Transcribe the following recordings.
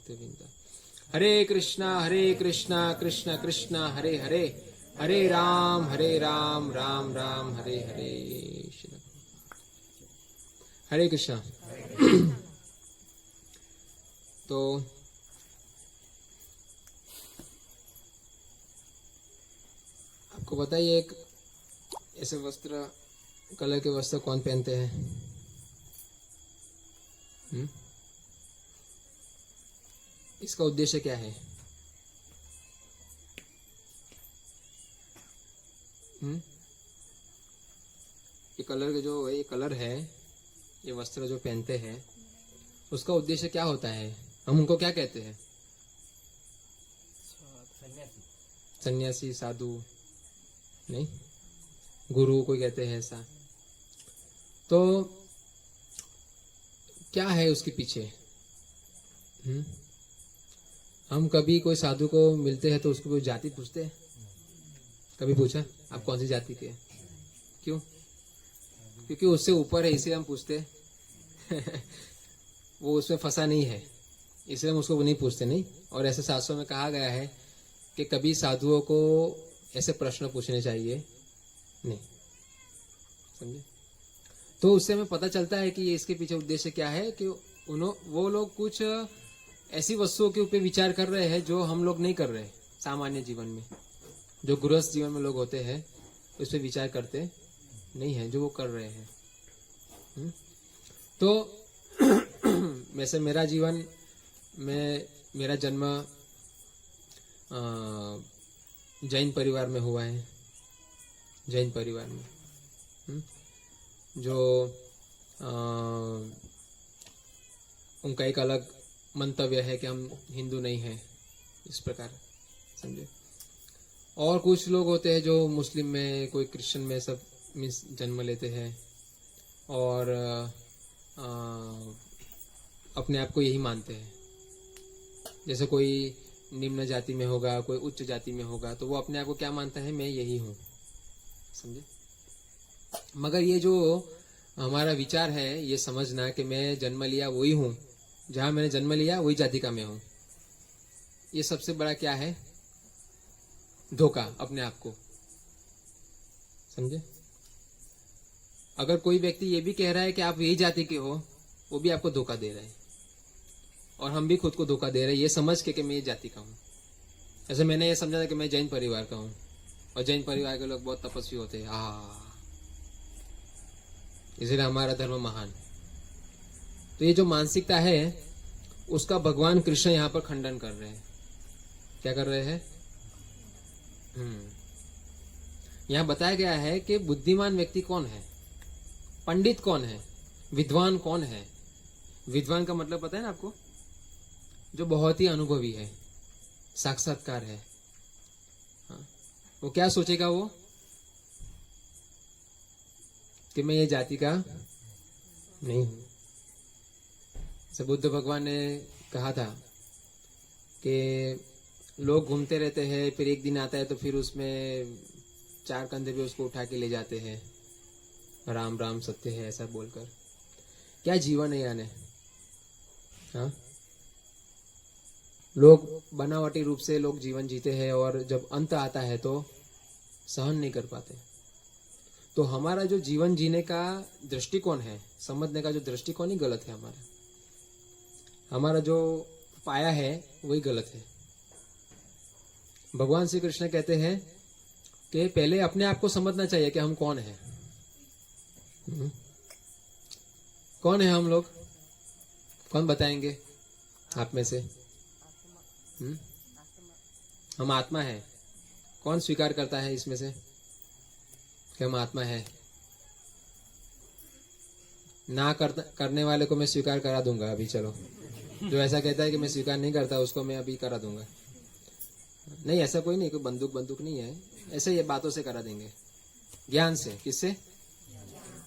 भक्तिवृंदा। हरे कृष्णा कृष्णा कृष्णा हरे हरे, हरे राम राम राम हरे हरे। हरे कृष्णा। तो आपको पता ही एक ऐसे वस्त्र, कलर के वस्त्र कौन पहनते हैं? इसका उद्देश्य क्या है? ये कलर के जो ये कलर है, ये वस्त्र जो पहनते हैं, उसका उद्देश्य क्या होता है? हम उनको क्या कहते हैं? सन्यासी, साधु नहीं, गुरु कोई कहते हैं ऐसा। तो क्या है उसके पीछे? हम कभी कोई साधु को मिलते हैं तो उसको कोई जाति पूछते हैं? कभी पूछा आप कौन सी जाति के? क्यों? क्योंकि उससे ऊपर है इसलिए हम पूछते वो उसमें फंसा नहीं है इसलिए हम उसको नहीं पूछते नहीं। और ऐसे शास्त्रों में कहा गया है कि कभी साधुओं को ऐसे प्रश्न पूछने चाहिए नहीं, समझे? तो उससे हमें पता चलता है कि ये इसके पीछे उद्देश्य क्या है कि वो लोग कुछ ऐसी वस्तुओं के ऊपर विचार कर रहे हैं जो हम लोग नहीं कर रहे सामान्य जीवन में। जो गृहस्थ जीवन में लोग होते हैं उस पर विचार करते नहीं है, जो वो कर रहे हैं। तो वैसे मेरा जीवन में, मेरा जन्म जैन परिवार में हुआ है। जैन परिवार में जो उनका एक अलग मंतव्य है कि हम हिंदू नहीं हैं, इस प्रकार, समझे? और कुछ लोग होते हैं जो मुस्लिम में, कोई क्रिश्चियन में सब जन्म लेते हैं और अपने आप को यही मानते हैं। जैसे कोई निम्न जाति में होगा, कोई उच्च जाति में होगा, तो वो अपने आप को क्या मानता है? मैं यही हूँ, समझे? मगर ये जो हमारा विचार है, ये समझना कि मैं जन्म लिया वही हूँ, जहां मैंने जन्म लिया वही जाति का मैं हूँ, ये सबसे बड़ा क्या है? धोखा अपने आप को, समझे? अगर कोई व्यक्ति ये भी कह रहा है कि आप यही जाति के हो, वो भी आपको धोखा दे रहा है। और हम भी खुद को धोखा दे रहे हैं ये समझ के कि मैं ये जाति का हूँ। ऐसे मैंने ये समझा था कि मैं जैन परिवार का हूँ और जैन परिवार के लोग बहुत तपस्वी होते हैं, इसलिए हमारा धर्म महान। तो ये जो मानसिकता है उसका भगवान कृष्ण यहाँ पर खंडन कर रहे हैं। क्या कर रहे हैं? यहाँ बताया गया है कि बुद्धिमान व्यक्ति कौन है, पंडित कौन है, विद्वान कौन है। विद्वान का मतलब पता है ना आपको? जो बहुत ही अनुभवी है, साक्षात्कार है। वो क्या सोचेगा? वो कि मैं ये जाति का नहीं हूं। बुद्ध भगवान ने कहा था कि लोग घूमते रहते हैं, फिर एक दिन आता है तो फिर उसमें 4 कंधे पे उसको उठा के ले जाते हैं, राम राम सत्य है ऐसा बोलकर। क्या जीवन है यानी? हाँ, लोग बनावटी रूप से लोग जीवन जीते हैं और जब अंत आता है तो सहन नहीं कर पाते। तो हमारा जो जीवन जीने का दृष्टिकोण है, समझने का जो दृष्टिकोण ही गलत है। हमारा जो पाया है वही गलत है। भगवान श्री कृष्ण कहते हैं कि पहले अपने आप को समझना चाहिए कि हम कौन हैं। कौन है हम लोग? कौन बताएंगे आप में से? हम आत्मा है। कौन स्वीकार करता है इसमें से कि हम आत्मा है? ना करने वाले को मैं स्वीकार करा दूंगा अभी। चलो, जो ऐसा कहता है कि मैं स्वीकार नहीं करता उसको मैं अभी करा दूंगा। नहीं, ऐसा कोई नहीं, कोई बंदूक नहीं है, ऐसे ये बातों से करा देंगे, ज्ञान से। किससे?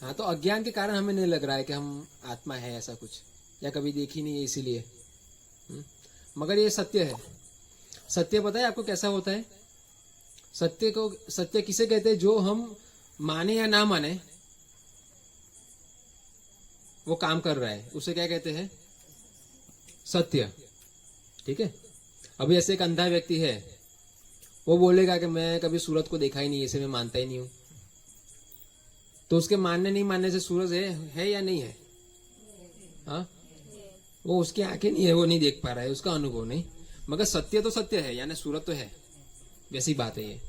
हाँ, तो अज्ञान के कारण हमें नहीं लग रहा है कि हम आत्मा है ऐसा कुछ, या कभी देखी नहीं है इसीलिए। मगर ये सत्य है। सत्य पता है आपको कैसा होता है? सत्य किसे कहते हैं? जो हम माने या ना माने वो काम कर रहा है, उसे क्या कहते हैं? सत्य। ठीक है। अभी ऐसे एक अंधा व्यक्ति है, वो बोलेगा कि मैं कभी सूरज को देखा ही नहीं, इसे मैं मानता ही नहीं हूं। तो उसके मानने नहीं मानने से सूरज है या नहीं है? हाँ, वो उसकी आंखें नहीं है, वो नहीं देख पा रहा है, उसका अनुभव नहीं। मगर सत्य तो सत्य है, यानी सूरज तो है, वैसी बात है ये।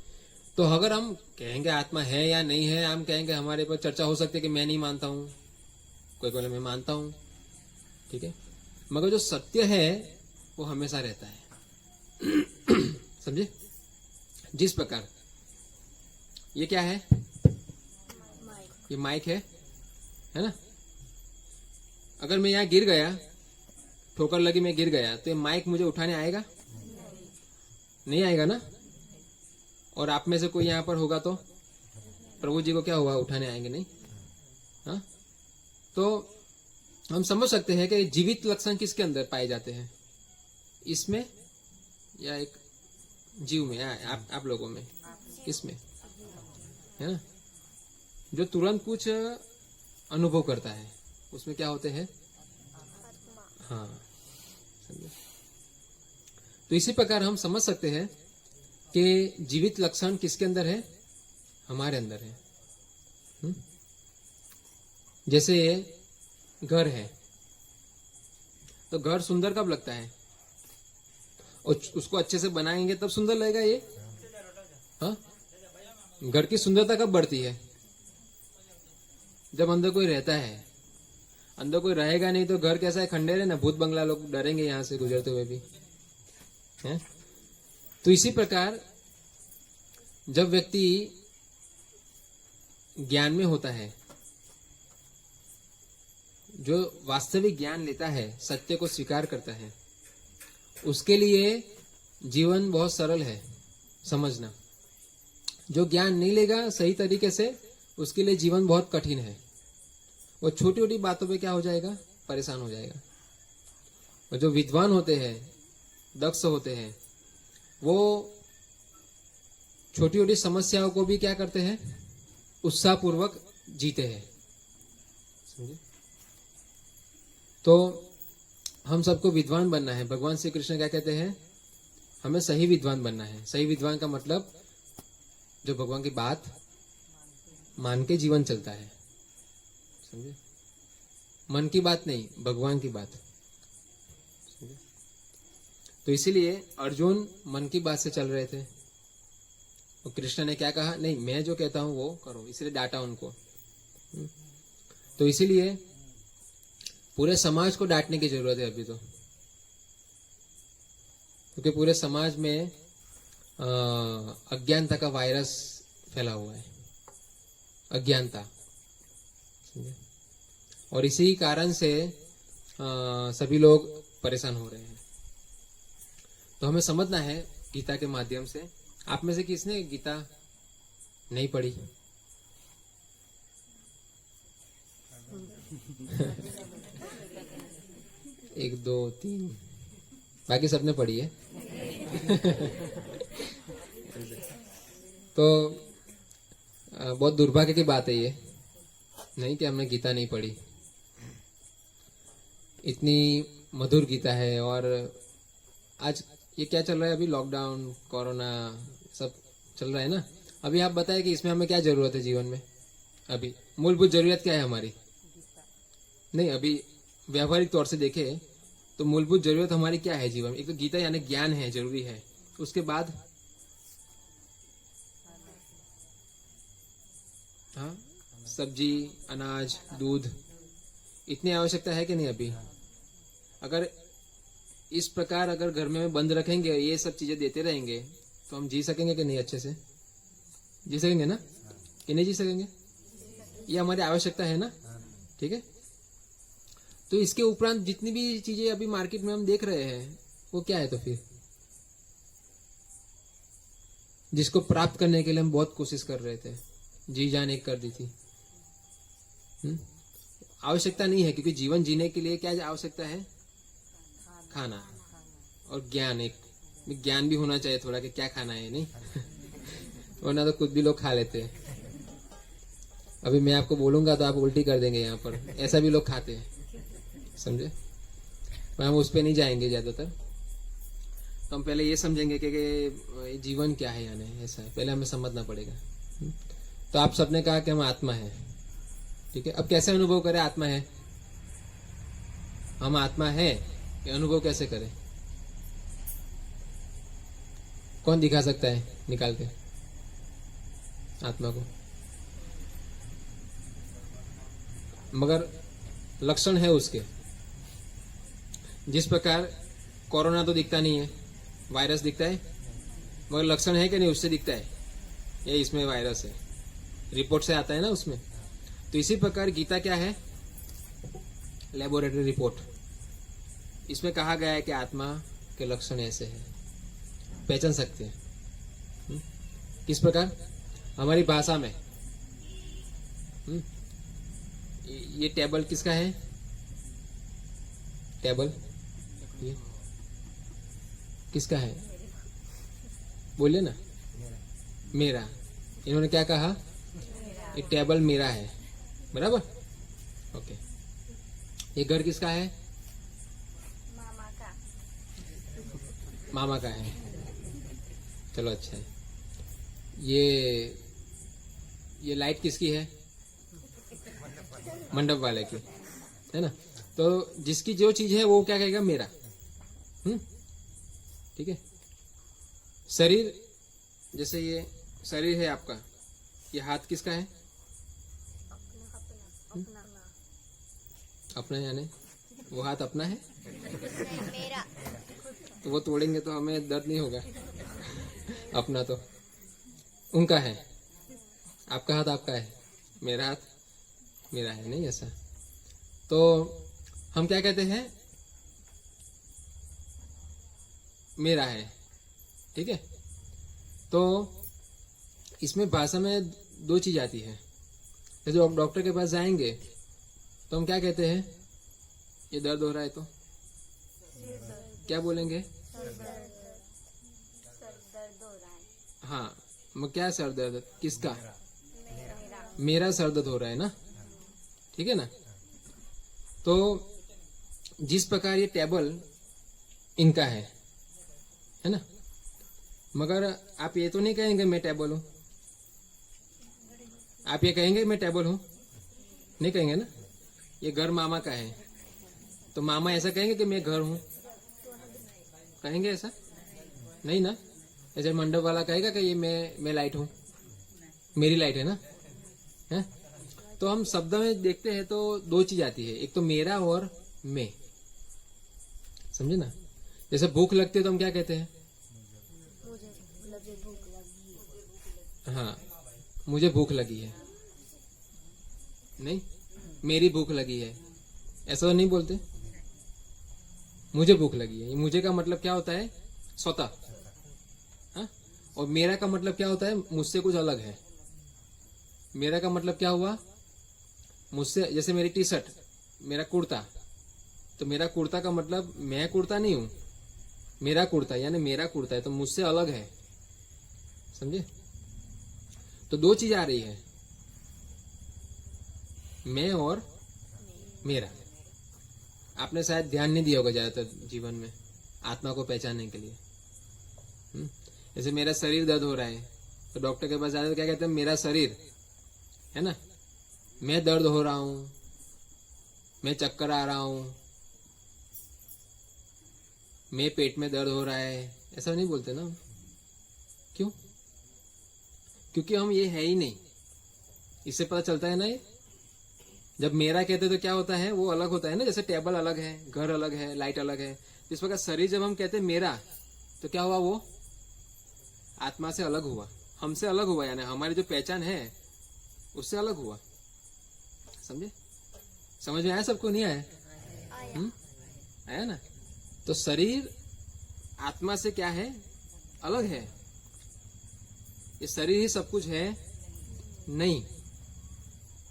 तो अगर हम कहेंगे आत्मा है या नहीं है, हम कहेंगे, हमारे पर चर्चा हो सकती है कि मैं नहीं मानता हूं, कोई बोले मैं मानता हूं, ठीक है। मगर जो सत्य है वो हमेशा रहता है। समझे? जिस प्रकार ये क्या है, ये माइक है ना। अगर मैं यहाँ गिर गया, ठोकर लगी, मैं गिर गया, तो ये माइक मुझे उठाने आएगा? नहीं आएगा ना। और आप में से कोई यहाँ पर होगा तो प्रभु जी को क्या हुआ, उठाने आएंगे नहीं? हाँ, तो हम समझ सकते हैं कि जीवित लक्षण किसके अंदर पाए जाते हैं, इसमें या एक जीव में, या आप लोगों में, किसमें, है ना। जो तुरंत कुछ अनुभव करता है उसमें क्या होते हैं? हाँ, समझे। तो इसी प्रकार हम समझ सकते हैं कि जीवित लक्षण किसके अंदर है, हमारे अंदर है। जैसे घर है, तो घर सुंदर कब लगता है? और उसको अच्छे से बनाएंगे तब सुंदर लगेगा ये। हाँ, घर की सुंदरता कब बढ़ती है? जब अंदर कोई रहता है। अंदर कोई रहेगा नहीं तो घर कैसा है, खंडेर है ना, भूत बंगला, लोग डरेंगे यहाँ से गुजरते हुए भी, है। तो इसी प्रकार जब व्यक्ति ज्ञान में होता है, जो वास्तविक ज्ञान लेता है, सत्य को स्वीकार करता है, उसके लिए जीवन बहुत सरल है समझना। जो ज्ञान नहीं लेगा सही तरीके से, उसके लिए जीवन बहुत कठिन है। वो छोटी छोटी बातों पे क्या हो जाएगा, परेशान हो जाएगा। और जो विद्वान होते हैं, दक्ष होते हैं, वो छोटी छोटी समस्याओं को भी क्या करते हैं, उत्साहपूर्वक जीते हैं। समझे? तो हम सबको विद्वान बनना है। भगवान श्री कृष्ण क्या कहते हैं, हमें सही विद्वान बनना है। सही विद्वान का मतलब जो भगवान की बात मान के जीवन चलता है। समझे? मन की बात नहीं, भगवान की बात। समझे? तो इसीलिए अर्जुन मन की बात से चल रहे थे, और कृष्ण ने क्या कहा, नहीं मैं जो कहता हूं वो करो, इसलिए डांटा उनको। तो इसीलिए पूरे समाज को डांटने की जरूरत है अभी तो, क्योंकि पूरे समाज में अज्ञानता का वायरस फैला हुआ है, अज्ञानता। और इसी कारण से सभी लोग परेशान हो रहे हैं। तो हमें समझना है गीता के माध्यम से। आप में से किसने गीता नहीं पढ़ी? एक दो तीन, बाकी सबने पढ़ी है। तो बहुत दुर्भाग्य की बात है ये, नहीं कि हमने गीता नहीं पढ़ी। इतनी मधुर गीता है। और आज ये क्या चल रहा है, अभी लॉकडाउन, कोरोना सब चल रहा है ना। अभी आप बताएं कि इसमें हमें क्या जरूरत है जीवन में? अभी मूलभूत जरूरत क्या है हमारी? नहीं, अभी व्यावहारिक तौर से देखें तो मूलभूत जरूरत हमारी क्या है जीवन में? एक तो गीता यानी ज्ञान है, जरूरी है। उसके बाद हाँ, सब्जी, अनाज, दूध, इतनी आवश्यकता है कि नहीं अभी? अगर इस प्रकार अगर घर में बंद रखेंगे, ये सब चीजें देते रहेंगे, तो हम जी सकेंगे कि नहीं? अच्छे से जी सकेंगे ना, कि नहीं जी सकेंगे? ये हमारी आवश्यकता है ना, ठीक है। तो इसके उपरांत जितनी भी चीजें अभी मार्केट में हम देख रहे हैं, वो क्या है? तो फिर जिसको प्राप्त करने के लिए हम बहुत कोशिश कर रहे थे, जी जान एक कर दी थी। आवश्यकता नहीं है, क्योंकि जीवन जीने के लिए क्या आवश्यकता है? खाना और ज्ञान। एक ज्ञान भी होना चाहिए थोड़ा कि क्या खाना है, नहीं? वरना तो कुछ भी लोग खा लेते हैं। अभी मैं आपको बोलूंगा तो आप उल्टी कर देंगे यहाँ पर, ऐसा भी लोग खाते हैं, समझे? पर हम उस पर नहीं जाएंगे ज्यादातर। तो हम पहले ये समझेंगे कि जीवन क्या है, यानी ऐसा है, पहले हमें समझना पड़ेगा। तो आप सबने कहा कि हम आत्मा है, ठीक है। अब कैसे अनुभव करें आत्मा है, हम आत्मा है, ये अनुभव कैसे करें? कौन दिखा सकता है निकाल के आत्मा को? मगर लक्षण है उसके। जिस प्रकार कोरोना तो दिखता नहीं है, वायरस दिखता है, मगर लक्षण है कि नहीं, उससे दिखता है ये इसमें वायरस है, रिपोर्ट से आता है ना उसमें। तो इसी प्रकार गीता क्या है? Laboratory report. इसमें कहा गया है कि आत्मा के लक्षण ऐसे हैं, पहचान सकते हैं। किस प्रकार? हमारी भाषा में। ये टेबल किसका है? टेबल ये किसका है? बोलिए ना। मेरा। इन्होंने क्या कहा? ये टेबल मेरा है, बराबर? ओके। ये घर किसका है? मामा का है। चलो अच्छा है। ये लाइट किसकी है? मंडप वाले की, है ना। तो जिसकी जो चीज है वो क्या कहेगा? मेरा। ठीक है। शरीर, जैसे ये शरीर है आपका, ये हाथ किसका है? अपना, यानी वो हाथ अपना है? मेरा। तो वो तोड़ेंगे तो हमें दर्द नहीं होगा? अपना तो उनका है, आपका हाथ आपका है, मेरा हाथ मेरा है, नहीं ऐसा। तो हम क्या कहते हैं? मेरा है, ठीक है। तो इसमें भाषा में दो चीज आती है। जैसे आप डॉक्टर के पास जाएंगे तो हम क्या कहते हैं? ये दर्द हो रहा है तो क्या बोलेंगे? सर दर्द हो रहा है। हाँ, मैं क्या सर दर्द किसका? मेरा। मेरा सर दर्द हो रहा है ना, ठीक है ना। तो जिस प्रकार ये टेबल इनका है ना, मगर आप ये तो नहीं कहेंगे मैं टेबल हूं। आप ये कहेंगे मैं टेबल हूं? नहीं कहेंगे ना। ये घर मामा का है, तो मामा ऐसा कहेंगे कि मैं घर हूं? कहेंगे ऐसा? नहीं ना। ऐसे मंडप वाला कहेगा कि ये मैं लाइट हूं, मेरी लाइट है ना, है? तो हम शब्द में देखते हैं तो दो चीज आती है, एक तो मेरा और मैं, समझे ना। जैसे भूख लगती है तो हम क्या कहते हैं? मुझे भूख लगी। हाँ, मुझे भूख लगी है, नहीं मेरी भूख लगी है, ऐसा तो नहीं बोलते। मुझे भूख लगी है, ये मुझे का मतलब क्या होता है? स्वतः। हाँ? और मेरा का मतलब क्या होता है? मुझसे कुछ अलग है। मेरा का मतलब क्या हुआ? मुझसे, जैसे मेरी टी शर्ट, मेरा कुर्ता, तो मेरा कुर्ता का मतलब मैं कुर्ता नहीं हूं, मेरा कुर्ता, यानी मेरा कुर्ता है तो मुझसे अलग है, समझे। तो दो चीज आ रही है, मैं और मेरा। आपने शायद ध्यान नहीं दिया होगा ज्यादातर जीवन में आत्मा को पहचानने के लिए। जैसे मेरा शरीर दर्द हो रहा है तो डॉक्टर के पास जाते तो क्या कहते हैं? मेरा शरीर, है ना। मैं दर्द हो रहा हूं, मैं चक्कर आ रहा हूं, मैं पेट में दर्द हो रहा है, ऐसा नहीं बोलते ना। क्यों? क्योंकि हम ये है ही नहीं। इससे पता चलता है ना, ये जब मेरा कहते तो क्या होता है? वो अलग होता है ना। जैसे टेबल अलग है, घर अलग है, लाइट अलग है, इस प्रकार शरीर जब हम कहते हैं मेरा, तो क्या हुआ? वो आत्मा से अलग हुआ, हमसे अलग हुआ, यानी हमारी जो पहचान है उससे अलग हुआ, समझे। समझ में आया सबको? नहीं आया? आया ना। तो शरीर आत्मा से क्या है? अलग है। ये शरीर ही सब कुछ है नहीं,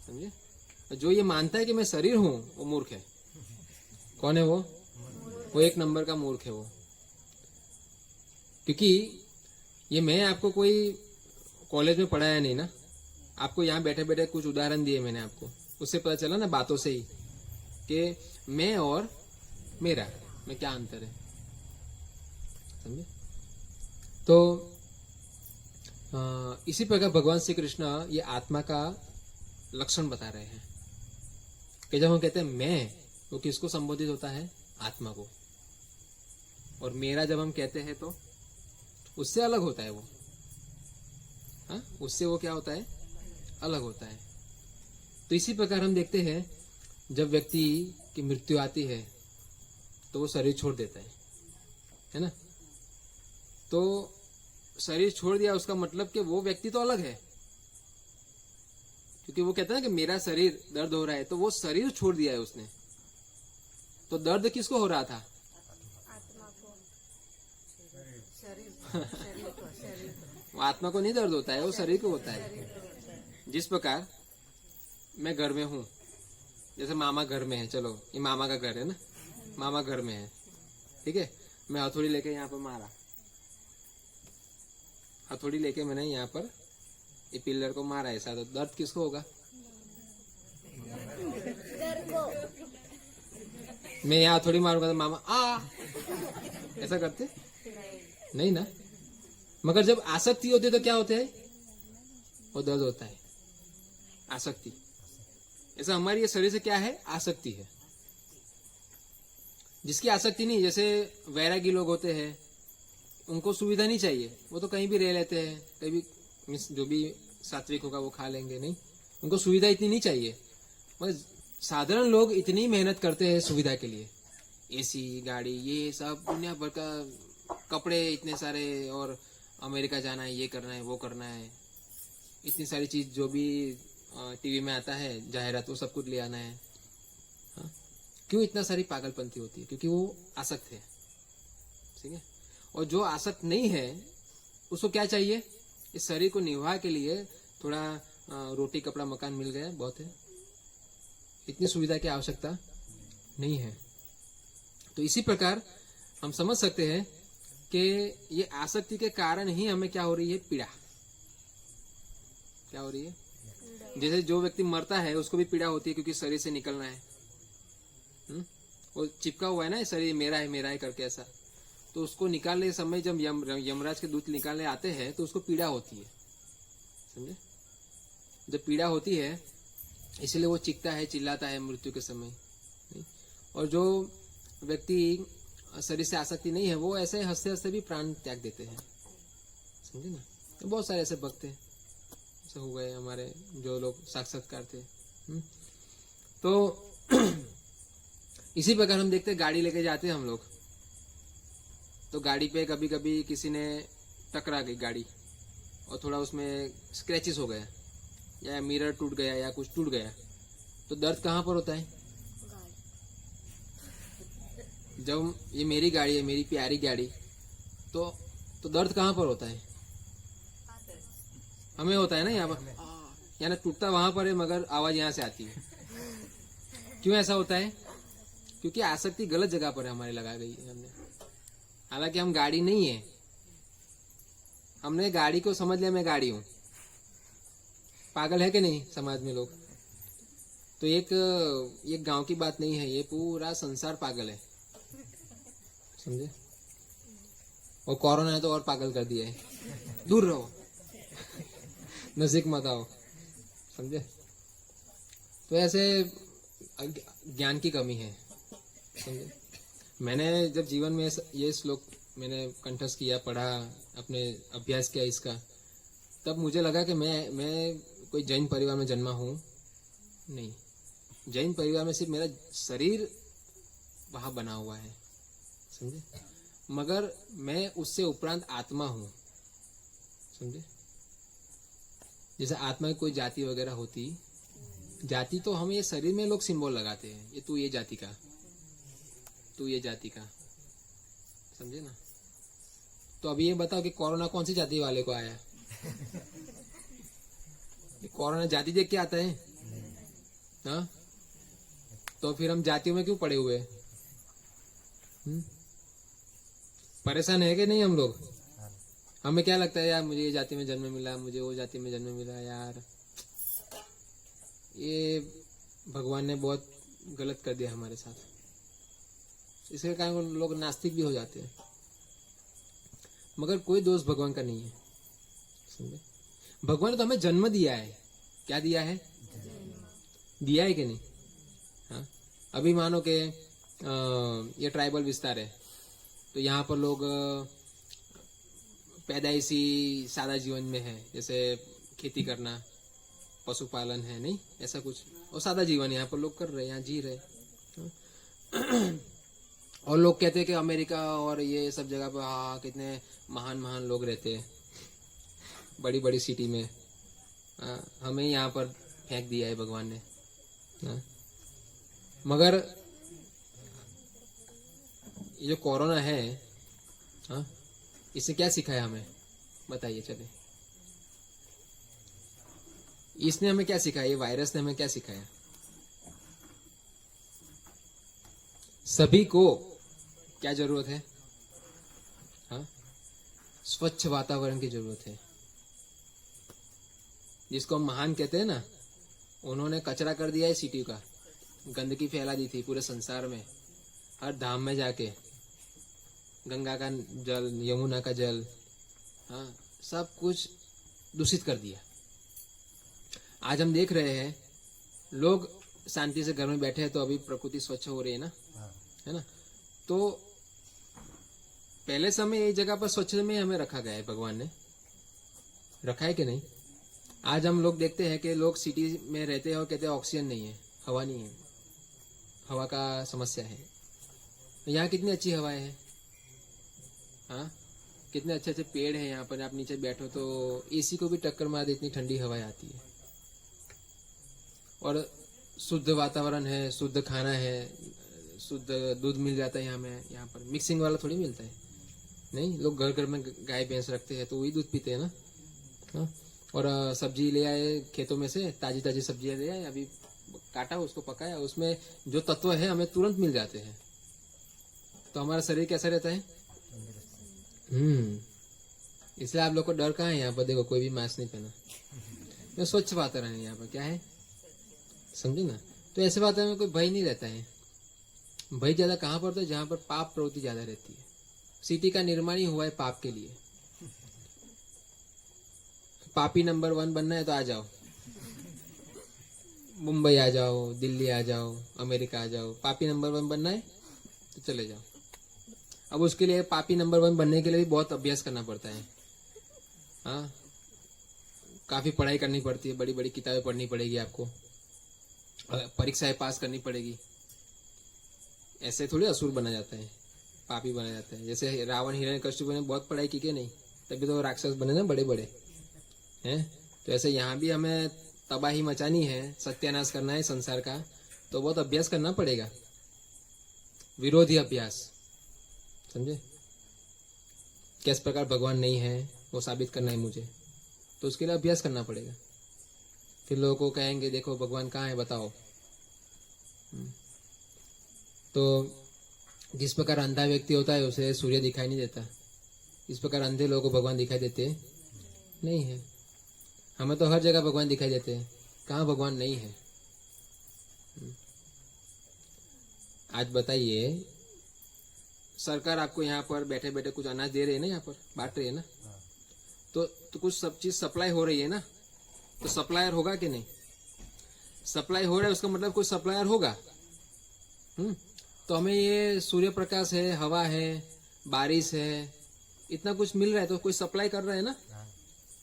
समझे। जो ये मानता है कि मैं शरीर हूं वो मूर्ख है। कौन है वो? वो एक नंबर का मूर्ख है वो। क्योंकि ये मैं आपको कोई कॉलेज में पढ़ाया नहीं ना, आपको यहाँ बैठे बैठे कुछ उदाहरण दिए मैंने आपको, उससे पता चला ना बातों से ही कि मैं और मेरा में क्या अंतर है। समझे। तो इसी प्रकार भगवान श्री कृष्ण ये आत्मा का लक्षण बता रहे हैं कि जब हम कहते हैं मैं, वो किसको संबोधित होता है? आत्मा को। और मेरा जब हम कहते हैं तो उससे अलग होता है वो। हाँ, उससे वो क्या होता है? अलग होता है। तो इसी प्रकार हम देखते हैं जब व्यक्ति की मृत्यु आती है तो वो शरीर छोड़ देता है ना। तो शरीर छोड़ दिया उसका मतलब कि वो व्यक्ति तो अलग है, क्योंकि वो कहता है ना कि मेरा शरीर दर्द हो रहा है, तो वो शरीर छोड़ दिया है उसने। तो दर्द किसको हो रहा था? आत्मा को। वो आत्मा को नहीं दर्द होता है, वो शरीर को होता है। जिस प्रकार मैं घर में हूँ, जैसे मामा घर में है, चलो ये मामा का घर है ना, मामा घर में है, ठीक है। मैं हथौड़ी लेके यहाँ पर मारा, हथौड़ी लेके मैंने यहाँ पर ये पिलर को मारा ऐसा, तो दर्द किसको होगा? घर को। मैं यहाँ हथौड़ी मारूंगा तो मामा ऐसा करते नहीं ना। मगर जब आसक्ति होती है तो क्या होते है? वो दर्द होता है, आसक्ति। ऐसा हमारी ये शरीर से क्या है? आसक्ति है। जिसकी आसक्ति नहीं, जैसे वैरागी लोग होते हैं, उनको सुविधा नहीं चाहिए, वो तो कहीं भी रह लेते हैं, कहीं भी जो भी सात्विक होगा वो खा लेंगे, नहीं, उनको सुविधा इतनी नहीं चाहिए। मगर साधारण लोग इतनी मेहनत करते हैं सुविधा के लिए, एसी, गाड़ी, ये सब दुनिया भर का, कपड़े इतने सारे, और अमेरिका जाना है, ये करना है, वो करना है, इतनी सारी चीज जो भी टीवी में आता है जाहिरात, वो सब कुछ ले आना है। हाँ? क्यों इतना सारी पागलपंती होती है? क्योंकि वो आसक्त है, ठीक है। और जो आसक्त नहीं है उसको क्या चाहिए? इस शरीर को निभा के लिए थोड़ा रोटी कपड़ा मकान मिल गया बहुत है, इतनी सुविधा की आवश्यकता नहीं है। तो इसी प्रकार हम समझ सकते हैं कि ये आसक्ति के कारण ही हमें क्या हो रही है? पीड़ा। क्या हो रही है? जैसे जो व्यक्ति मरता है उसको भी पीड़ा होती है, क्योंकि शरीर से निकलना है। वो चिपका हुआ है ना शरीर, मेरा है करके ऐसा। तो उसको निकालने समय जब यमराज के दूत निकालने आते हैं तो उसको पीड़ा होती है, समझे। जब पीड़ा होती है इसलिए वो चीखता है, चिल्लाता है मृत्यु के समय। और जो व्यक्ति शरीर से आसक्ति नहीं है वो ऐसे हंसते हंसते भी प्राण त्याग देते हैं, समझे ना। तो बहुत सारे ऐसे भक्त हैं, ऐसे हो गए हमारे जो लोग साक्षात्कार थे। तो इसी प्रकार हम देखते गाड़ी लेके जाते हैं हम लोग, तो गाड़ी पे कभी कभी किसी ने टकरा गई गाड़ी और थोड़ा उसमें स्क्रैचेस हो गया, या मिरर टूट गया, या कुछ टूट गया, तो दर्द कहाँ पर होता है? जब ये मेरी गाड़ी है, मेरी प्यारी गाड़ी, तो दर्द कहाँ पर होता है? हमें होता है ना यहाँ पर, यानी टूटता वहां पर है मगर आवाज यहाँ से आती है। क्यों ऐसा होता है? क्योंकि आसक्ति गलत जगह पर है हमारी लगा गई है हमने। हालांकि हम गाड़ी नहीं है, हमने गाड़ी को समझ लिया मैं गाड़ी हूं। पागल है कि नहीं समाज में लोग? तो एक गांव की बात नहीं है, ये पूरा संसार पागल है, समझे। और कोरोना है तो और पागल कर दिया है। दूर रहो, नजदीक मत आओ, समझे। तो ऐसे ज्ञान की कमी है, समझे। मैंने जब जीवन में ये श्लोक मैंने कंठस्थ किया, पढ़ा, अपने अभ्यास किया इसका, तब मुझे लगा कि मैं कोई जैन परिवार में जन्मा हूँ नहीं। जैन परिवार में सिर्फ मेरा शरीर वहां बना हुआ है, समझे, मगर मैं उससे उपरांत आत्मा हूँ, समझे। जैसे आत्मा की कोई जाति वगैरह होती, जाति तो हम ये शरीर में लोग सिंबल लगाते हैं, ये तू ये जाति का, तू ये जाति का, समझे ना। तो अभी ये बताओ कि कोरोना कौन सी जाति वाले को आया? ये कोरोना जाति देख के आता है, हाँ? तो फिर हम जातियों में क्यों पड़े हुए? परेशान है कि नहीं हम लोग? हमें क्या लगता है यार, मुझे ये जाति में जन्म मिला, मुझे वो जाति में जन्म मिला, यार ये भगवान ने बहुत गलत कर दिया हमारे साथ। इसके कारण लोग नास्तिक भी हो जाते हैं, मगर कोई दोष भगवान का नहीं है, समझे। भगवान ने तो हमें जन्म दिया है, क्या दिया है, दिया है कि नहीं। हाँ, अभी मानो के ये ट्राइबल विस्तार है, तो यहाँ पर लोग पैदाइशी सादा जीवन में है, जैसे खेती करना, पशुपालन है, नहीं ऐसा कुछ, और सादा जीवन यहाँ पर लोग कर रहे हैं, यहाँ जी रहे। और लोग कहते हैं कि अमेरिका और ये सब जगह पर हाँ कितने महान महान लोग रहते हैं, बड़ी बड़ी सिटी में। हमें यहाँ पर फेंक दिया है भगवान ने। मगर ये जो कोरोना है, हाँ, इसने क्या सिखाया हमें, बताइए चले। इसने हमें क्या सिखाया, ये वायरस ने हमें क्या सिखाया। सभी को क्या जरूरत है, हाँ, स्वच्छ वातावरण की जरूरत है। जिसको हम महान कहते हैं ना, उन्होंने कचरा कर दिया है सिटी का, गंदगी फैला दी थी पूरे संसार में। हर धाम में जाके गंगा का जल, यमुना का जल, हाँ, सब कुछ दूषित कर दिया। आज हम देख रहे हैं लोग शांति से घर में बैठे हैं, तो अभी प्रकृति स्वच्छ हो रही है ना, है ना। तो पहले समय ये जगह पर स्वच्छ में हमें रखा गया है, भगवान ने रखा है कि नहीं। आज हम लोग देखते हैं कि लोग सिटी में रहते हैं और कहते हैं ऑक्सीजन नहीं है, हवा नहीं है, हवा का समस्या है। यहाँ कितनी अच्छी हवाएं हैं, हाँ, कितने अच्छे अच्छे पेड़ हैं यहाँ पर। आप नीचे बैठो तो एसी को भी टक्कर मार दे, इतनी ठंडी हवाएं आती है। और शुद्ध वातावरण है, शुद्ध खाना है, शुद्ध दूध मिल जाता है यहाँ पर मिक्सिंग वाला थोड़ी मिलता है, नहीं। लोग घर घर में गाय भैंस रखते हैं तो वही दूध पीते हैं ना, हाँ। और सब्जी ले आए खेतों में से, ताजी ताजी सब्जियां ले आए, अभी काटा उसको पकाया, उसमें जो तत्व है हमें तुरंत मिल जाते हैं, तो हमारा शरीर कैसा रहता है। इसलिए आप लोग को डर कहाँ है, यहाँ पर देखो कोई भी मास्क नहीं पहना, तो स्वच्छ वातावरण है यहाँ पर, क्या है, समझे ना। तो ऐसे वातावरण में कोई भय नहीं रहता है। भय ज्यादा कहाँ पर होता है, जहाँ पर पाप प्रवृत्ति ज्यादा रहती है। सिटी का निर्माण ही हुआ है पाप के लिए। पापी नंबर 1 बनना है तो आ जाओ, मुंबई आ जाओ, दिल्ली आ जाओ, अमेरिका आ जाओ। पापी नंबर 1 बनना है तो चले जाओ। अब उसके लिए पापी नंबर 1 बनने के लिए भी बहुत अभ्यास करना पड़ता है, हाँ, काफी पढ़ाई करनी पड़ती है, बड़ी बड़ी किताबें पढ़नी पड़ेगी आपको, परीक्षाएं पास करनी पड़ेगी। ऐसे थोड़ी असुर बना जाता है, पापी बना जाता है। जैसे रावण हिरण्यकश्यप ने बहुत पढ़ाई की कि नहीं, तभी तो राक्षस बने ना बड़े बड़े हैं। तो ऐसे यहाँ भी हमें तबाही मचानी है, सत्यानाश करना है संसार का, तो बहुत अभ्यास करना पड़ेगा, विरोधी अभ्यास, समझे। किस प्रकार भगवान नहीं है वो साबित करना है मुझे, तो उसके लिए अभ्यास करना पड़ेगा। फिर लोगों को कहेंगे देखो भगवान कहाँ है बताओ। तो जिस प्रकार अंधा व्यक्ति होता है उसे सूर्य दिखाई नहीं देता, इस प्रकार अंधे लोगों को भगवान दिखाई देते नहीं है। हमें तो हर जगह भगवान दिखाई देते हैं, कहाँ भगवान नहीं है। आज बताइए, सरकार आपको यहाँ पर बैठे बैठे कुछ अनाज दे रही है ना, यहाँ पर बांट रही है ना, तो कुछ सब चीज सप्लाई हो रही है ना, तो सप्लायर होगा कि नहीं। सप्लाई हो रहा है उसका मतलब कोई सप्लायर होगा। तो हमें ये सूर्य प्रकाश है, हवा है, बारिश है, इतना कुछ मिल रहा है, तो कोई सप्लाई कर रहा है ना,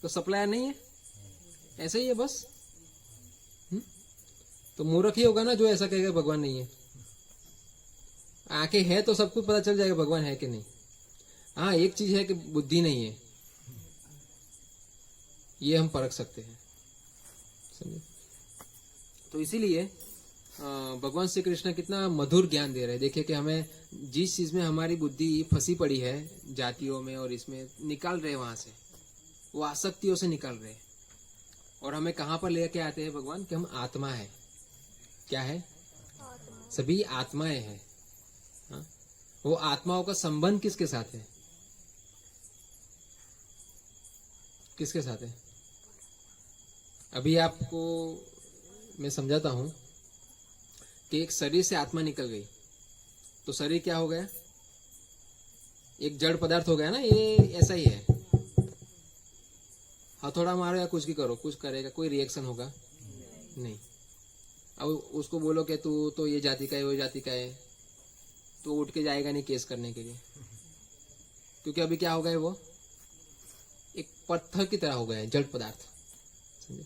तो सप्लायर नहीं है, ऐसे ही है बस। तो मूर्ख ही होगा ना जो ऐसा कहेगा भगवान नहीं है। आंखें है तो सब कुछ पता चल जाएगा भगवान है कि नहीं। हाँ, एक चीज है कि बुद्धि नहीं है, ये हम परख सकते हैं, समझे। तो इसीलिए भगवान श्री कृष्ण कितना मधुर ज्ञान दे रहे हैं। देखिए कि हमें जिस चीज में हमारी बुद्धि फंसी पड़ी है, जातियों में और इसमें, निकाल रहे वहां से, वो आसक्तियों से निकाल रहे हैं, और हमें कहाँ पर लेके आते हैं भगवान कि हम आत्मा है। क्या है, सभी आत्माएं हैं। हाँ? वो आत्माओं का संबंध किसके साथ है, किसके साथ है। अभी आपको मैं समझाता हूं कि एक शरीर से आत्मा निकल गई, तो शरीर क्या हो गया, एक जड़ पदार्थ हो गया ना, ये ऐसा ही है। हथौड़ा मारो या कुछ भी करो, कुछ करेगा, कोई रिएक्शन होगा नहीं। अब उसको बोलो कि तू तो ये जाति का है, वो जाति का है, तो उठ के जाएगा नहीं केस करने के लिए, क्योंकि अभी क्या हो गया है, वो एक पत्थर की तरह हो गया है, जड़ पदार्थ। समझे?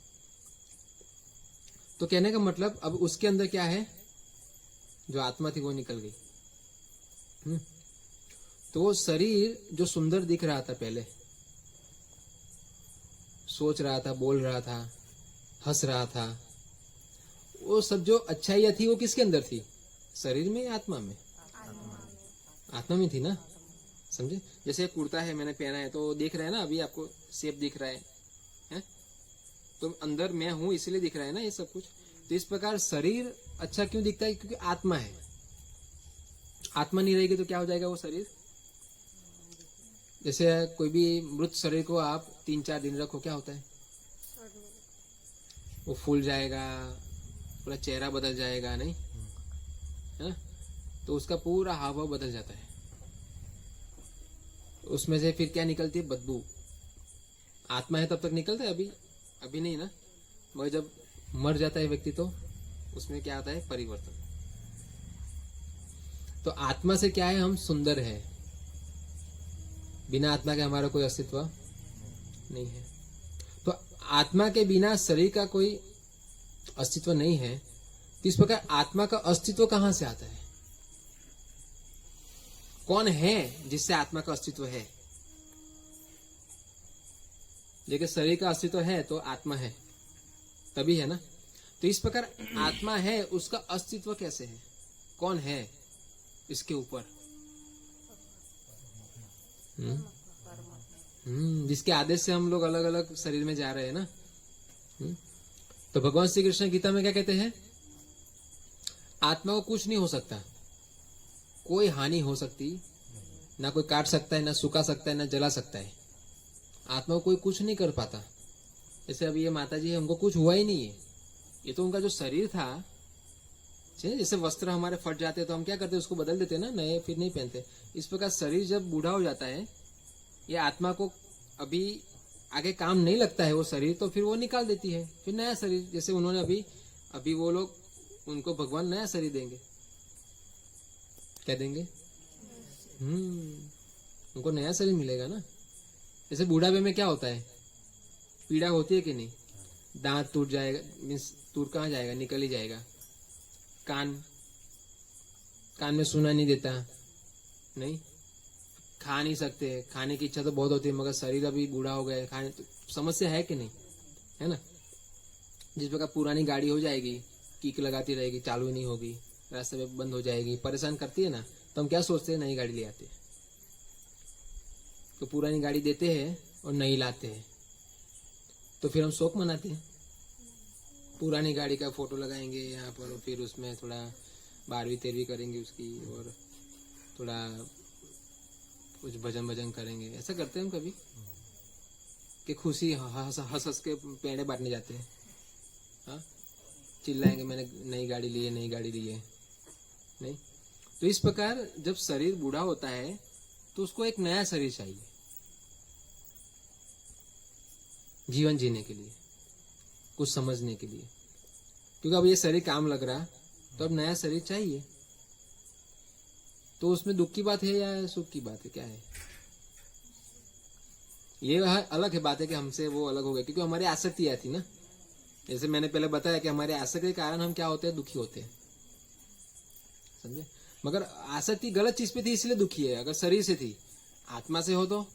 तो कहने का मतलब अब उसके अंदर क्या है, जो आत्मा थी वो निकल गई। तो वो शरीर जो सुंदर दिख रहा था पहले, सोच रहा था, बोल रहा था, हंस रहा था, वो सब जो अच्छाइयां थी वो किसके अंदर थी, शरीर में या आत्मा में? आत्मा में थी ना। समझे? जैसे कुर्ता है मैंने पहना है तो देख रहा है ना, अभी आपको शेप दिख रहा है? तो अंदर मैं हूं इसलिए दिख रहा है ना ये सब कुछ। तो इस प्रकार शरीर अच्छा क्यों दिखता है, क्योंकि आत्मा है। आत्मा नहीं रहेगी तो क्या हो जाएगा वो शरीर। जैसे कोई भी मृत शरीर को आप 3-4 दिन रखो, क्या होता है, वो फूल जाएगा, पूरा चेहरा बदल जाएगा, नहीं है? तो उसका पूरा हाव भाव बदल जाता है। उसमें से फिर क्या निकलती है, बदबू। आत्मा है तब तक निकलता है, अभी नहीं ना। मगर जब मर जाता है व्यक्ति तो उसमें क्या आता है, परिवर्तन। तो आत्मा से क्या है, हम सुंदर है। बिना आत्मा के हमारा कोई अस्तित्व नहीं है। तो आत्मा के बिना शरीर का कोई अस्तित्व नहीं है। तो इस प्रकार आत्मा का अस्तित्व कहां से आता है, कौन है जिससे आत्मा का अस्तित्व है? देखिए शरीर का अस्तित्व है तो आत्मा है, तभी है ना। तो इस प्रकार आत्मा है, उसका अस्तित्व कैसे है, कौन है इसके ऊपर? जिसके आदेश से हम लोग अलग अलग शरीर में जा रहे हैं ना। तो भगवान श्री कृष्ण गीता में क्या कहते हैं, आत्मा को कुछ नहीं हो सकता, कोई हानि हो सकती ना, कोई काट सकता है ना, सुखा सकता है ना, जला सकता है। आत्मा को कोई कुछ नहीं कर पाता। जैसे अभी ये माता जी है, हमको कुछ हुआ ही नहीं है, ये तो उनका जो शरीर था। जैसे वस्त्र हमारे फट जाते तो हम क्या करते, उसको बदल देते ना, नए फिर नहीं पहनते। इस प्रकार शरीर जब बूढ़ा हो जाता है, ये आत्मा को अभी आगे काम नहीं लगता है वो शरीर, तो फिर वो निकाल देती है, फिर नया शरीर। जैसे उन्होंने अभी वो लोग, उनको भगवान नया शरीर देंगे, क्या देंगे? उनको नया शरीर मिलेगा ना। जैसे बुढ़ापे में क्या होता है, पीड़ा होती है कि नहीं, दांत टूट जाएगा, मीन्स टूट कहाँ जाएगा, निकल ही जाएगा। कान में सुना नहीं देता, नहीं, खा नहीं सकते, खाने की इच्छा तो बहुत होती है, मगर शरीर अभी बूढ़ा हो गया, खाने तो समस्या है कि नहीं, है ना। जिस प्रकार पुरानी गाड़ी हो जाएगी, किक लगाती रहेगी, चालू ही नहीं होगी, रास्ते में बंद हो जाएगी, परेशान करती है ना, तो हम क्या सोचते हैं, नई गाड़ी ले आते हैं। तो पुरानी गाड़ी देते हैं और नई लाते हैं, तो फिर हम शौक मनाते हैं। पुरानी गाड़ी का फोटो लगाएंगे यहाँ पर, फिर उसमें थोड़ा 12वीं 13वीं करेंगे उसकी, और थोड़ा कुछ भजन करेंगे। ऐसा करते हैं हम कभी कि खुशी हंस के पेड़े बांटने जाते हैं। हाँ, चिल्लाएंगे मैंने नई गाड़ी ली है, नई गाड़ी ली है, नहीं। तो इस प्रकार जब शरीर बूढ़ा होता है तो उसको एक नया शरीर चाहिए जीवन जीने के लिए, कुछ समझने के लिए। क्योंकि अब ये शरीर काम लग रहा, तो अब नया शरीर चाहिए। तो उसमें दुख की बात है या सुख की बात है, क्या है? ये अलग है बात है कि हमसे वो अलग हो गया, क्योंकि हमारी आसक्ति आती ना। जैसे मैंने पहले बताया कि हमारे आसक्ति के कारण हम क्या होते हैं, दुखी होते हैं, समझे। मगर आसक्ति गलत चीज पे थी इसलिए दुखी है। अगर शरीर से थी, आत्मा से हो तो,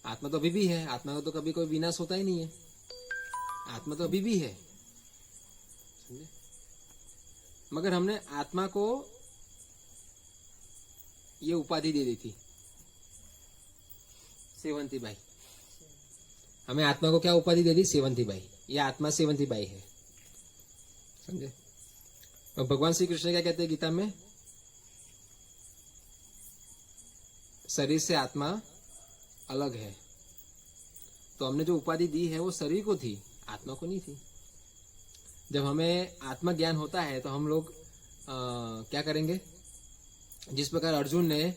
आत्मा तो अभी भी है, आत्मा का तो कभी कोई विनाश होता ही नहीं है, आत्मा तो अभी भी है, समझे। मगर हमने आत्मा को ये उपाधि दे दी थी, सेवंती बाई। हमें आत्मा को क्या उपाधि दे दी, सेवंती बाई। ये आत्मा सेवंती बाई है, समझे। और भगवान श्री कृष्ण क्या कहते हैं गीता में, शरीर से आत्मा अलग है। तो हमने जो उपाधि दी है वो शरीर को थी, आत्मा को नहीं थी। जब हमें आत्मा ज्ञान होता है तो हम लोग क्या करेंगे, जिस प्रकार अर्जुन ने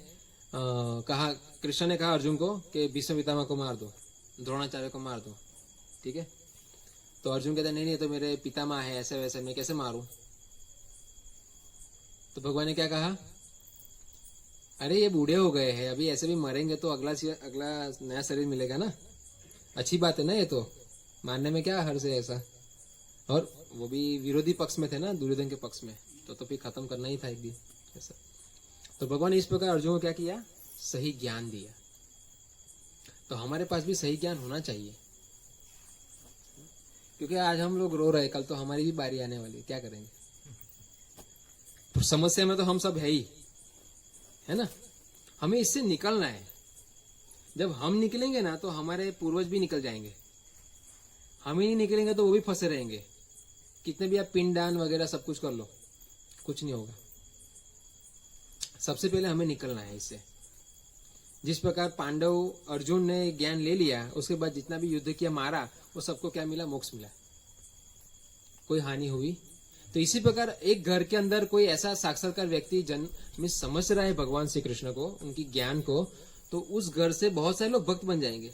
कहा, कृष्ण ने कहा अर्जुन को कि भीष्म पितामह को मार दो, द्रोणाचार्य को मार दो, ठीक है। तो अर्जुन कहता नहीं नहीं, तो मेरे पितामह है, ऐसे वैसे मैं कैसे मारूं। तो भगवान ने क्या कहा, अरे ये बूढ़े हो गए हैं, अभी ऐसे भी मरेंगे तो अगला नया शरीर मिलेगा ना, अच्छी बात है ना, ये तो मानने में क्या हर्ष है ऐसा। और वो भी विरोधी पक्ष में थे ना, दुर्योधन के पक्ष में, तो फिर खत्म करना ही था एक दिन ऐसा। तो भगवान ने इस प्रकार अर्जुन को क्या किया, सही ज्ञान दिया। तो हमारे पास भी सही ज्ञान होना चाहिए, क्योंकि आज हम लोग रो रहे, कल तो हमारी भी बारी आने वाली, क्या करेंगे। तो समस्या में तो हम सब है ना, हमें इससे निकलना है। जब हम निकलेंगे ना तो हमारे पूर्वज भी निकल जाएंगे, हम ही नहीं निकलेंगे तो वो भी फंसे रहेंगे। कितने भी आप पिंडदान वगैरह सब कुछ कर लो, कुछ नहीं होगा। सबसे पहले हमें निकलना है इससे। जिस प्रकार पांडव अर्जुन ने ज्ञान ले लिया, उसके बाद जितना भी युद्ध किया, मारा, वो सबको क्या मिला, मोक्ष मिला, कोई हानि हुई। तो इसी प्रकार एक घर के अंदर कोई ऐसा साक्षात्कार व्यक्ति जन्म में समझ रहा है भगवान श्री कृष्ण को, उनकी ज्ञान को, तो उस घर से बहुत सारे लोग भक्त बन जाएंगे।